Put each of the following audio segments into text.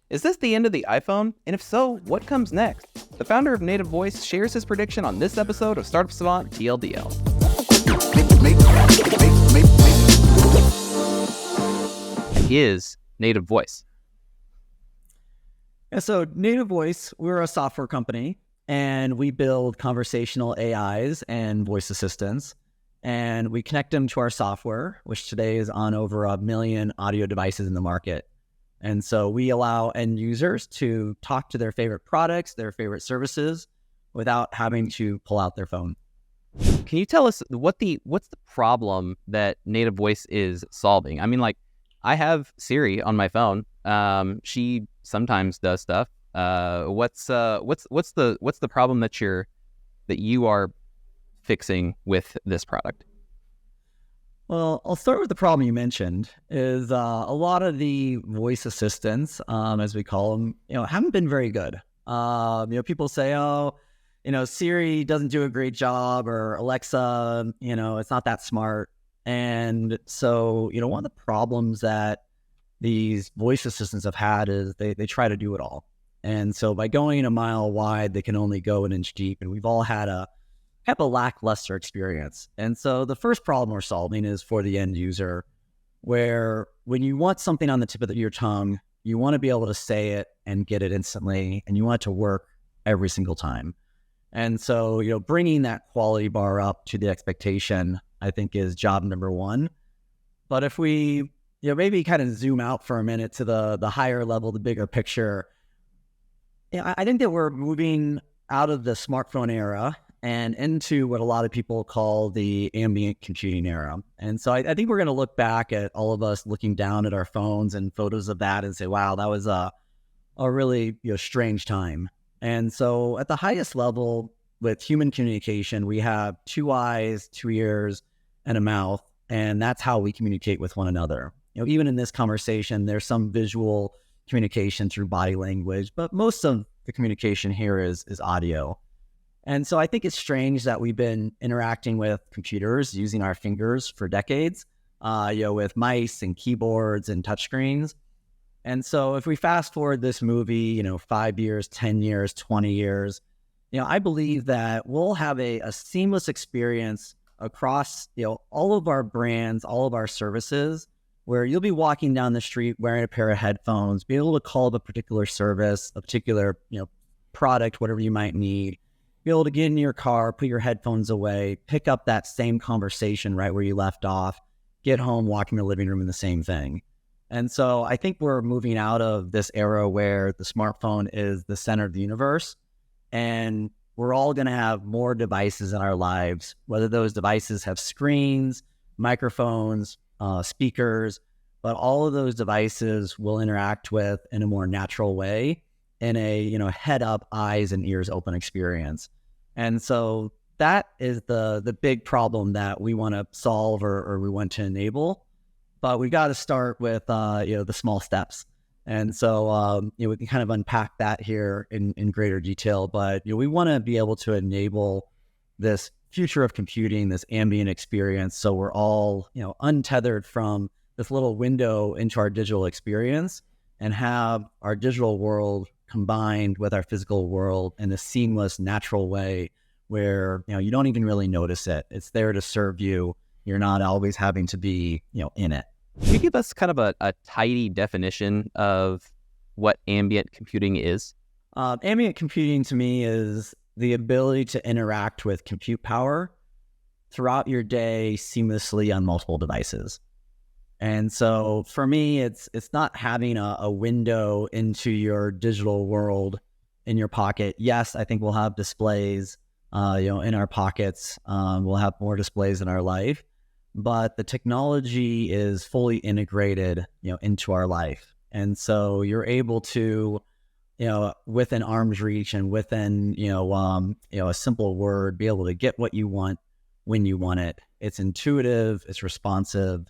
Is this the end of the iPhone? And if so, what comes next? The founder of Native Voice shares his prediction on this episode of Startup Savant TLDL. Is Native Voice? Yeah, so Native Voice, we're a software company, and we build conversational AIs and voice assistants, and we connect them to our software, which today is on over 1 million audio devices in the market. And so we allow end users to talk to their favorite products, their favorite services, without having to pull out their phone. Can you tell us what's the problem that Native Voice is solving? I mean, like, I have Siri on my phone. She sometimes does stuff. What's the problem that you are fixing with this product? Well, I'll start with the problem you mentioned. Is a lot of the voice assistants, as we call them, haven't been very good. People say, Siri doesn't do a great job, or Alexa, it's not that smart. And so, one of the problems that these voice assistants have had is they try to do it all. And so by going a mile wide, they can only go an inch deep. And we've all had a lackluster experience. And so the first problem we're solving is for the end user, where when you want something on the tip of your tongue, you want to be able to say it and get it instantly, and you want it to work every single time. And so, bringing that quality bar up to the expectation, I think, is job number one. But if we, maybe kind of zoom out for a minute to the higher level, the bigger picture, I think that we're moving out of the smartphone era and into what a lot of people call the ambient computing era. And so I think we're going to look back at all of us looking down at our phones and photos of that and say, wow, that was a really strange time. And so at the highest level with human communication, we have 2 eyes, 2 ears, and a mouth, and that's how we communicate with one another. Even in this conversation, there's some visual communication through body language, but most of the communication here is audio. And so I think it's strange that we've been interacting with computers using our fingers for decades, with mice and keyboards and touchscreens. And so if we fast forward this movie, 5 years, 10 years, 20 years, I believe that we'll have a seamless experience across, all of our brands, all of our services, where you'll be walking down the street wearing a pair of headphones, be able to call up a particular service, a particular, product, whatever you might need, be able to get in your car, put your headphones away, pick up that same conversation right where you left off, get home, walk in the living room, and the same thing. And so I think we're moving out of this era where the smartphone is the center of the universe, and we're all going to have more devices in our lives, whether those devices have screens, microphones, speakers, but all of those devices will interact with in a more natural way, in a head up, eyes and ears open experience. And so that is the big problem that we want to solve or we want to enable. But we got to start with the small steps. And so we can kind of unpack that here in greater detail. But we want to be able to enable this future of computing, this ambient experience, so we're all untethered from this little window into our digital experience, and have our digital world combined with our physical world in a seamless, natural way where you don't even really notice it. It's there to serve you. You're not always having to be in it. Can you give us kind of a tidy definition of what ambient computing is? Ambient computing to me is the ability to interact with compute power throughout your day seamlessly on multiple devices. And so for me, it's not having a window into your digital world in your pocket. Yes, I think we'll have displays, in our pockets. We'll have more displays in our life, but the technology is fully integrated, into our life. And so you're able to, within arm's reach and within, a simple word, be able to get what you want when you want it. It's intuitive, it's responsive,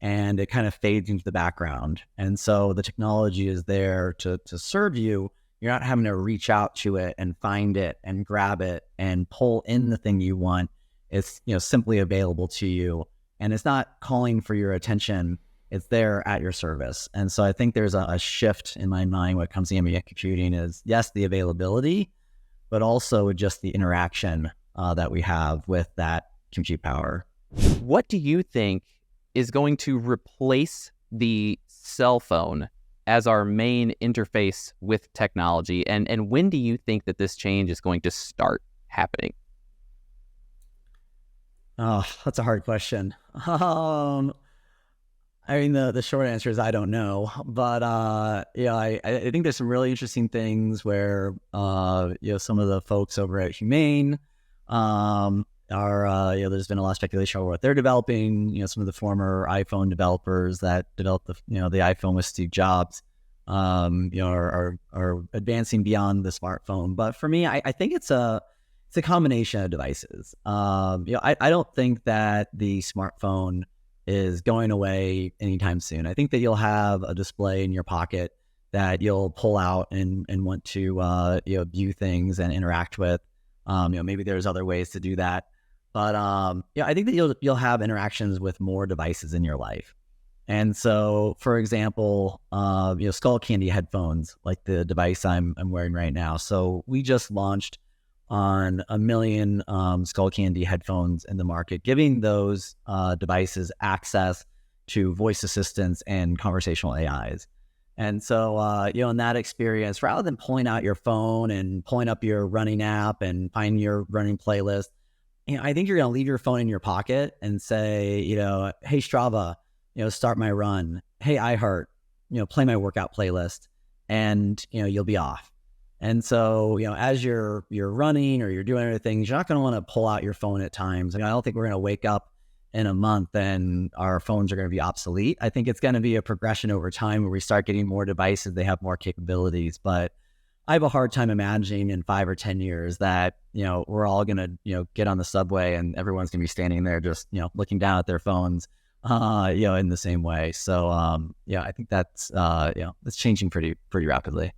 and it kind of fades into the background. And so the technology is there to serve you. You're not having to reach out to it and find it and grab it and pull in the thing you want. It's, simply available to you. And it's not calling for your attention it's there at your service. And so I think there's a shift in my mind when it comes to ambient computing is, yes, the availability, but also just the interaction that we have with that compute power. What do you think is going to replace the cell phone as our main interface with technology? And when do you think that this change is going to start happening? Oh, that's a hard question. I mean, the short answer is I don't know, but yeah, I think there's some really interesting things where some of the folks over at 𝙎𝙬𝙬 are there's been a lot of speculation over what they're developing. Some of the former iPhone developers that developed the iPhone with Steve Jobs, are advancing beyond the smartphone. But for me, I think it's a combination of devices. I don't think that the smartphone is going away anytime soon. I think that you'll have a display in your pocket that you'll pull out and want to view things and interact with. Maybe there's other ways to do that, but I think that you'll have interactions with more devices in your life. And so, for example, Skull Candy headphones, like the device I'm wearing right now. So we just launched on 1 million Skull Candy headphones in the market, giving those devices access to voice assistants and conversational AIs. And so, in that experience, rather than pulling out your phone and pulling up your running app and find your running playlist, I think you're going to leave your phone in your pocket and say, hey, Strava, start my run. Hey, iHeart, play my workout playlist, and, you'll be off. And so, as you're running or you're doing other things, you're not going to want to pull out your phone at times. I don't think we're going to wake up in a month and our phones are going to be obsolete. I think it's going to be a progression over time where we start getting more devices, they have more capabilities. But I have a hard time imagining in 5 or 10 years that, we're all going to, get on the subway and everyone's going to be standing there just, looking down at their phones, in the same way. So, I think that's changing pretty rapidly.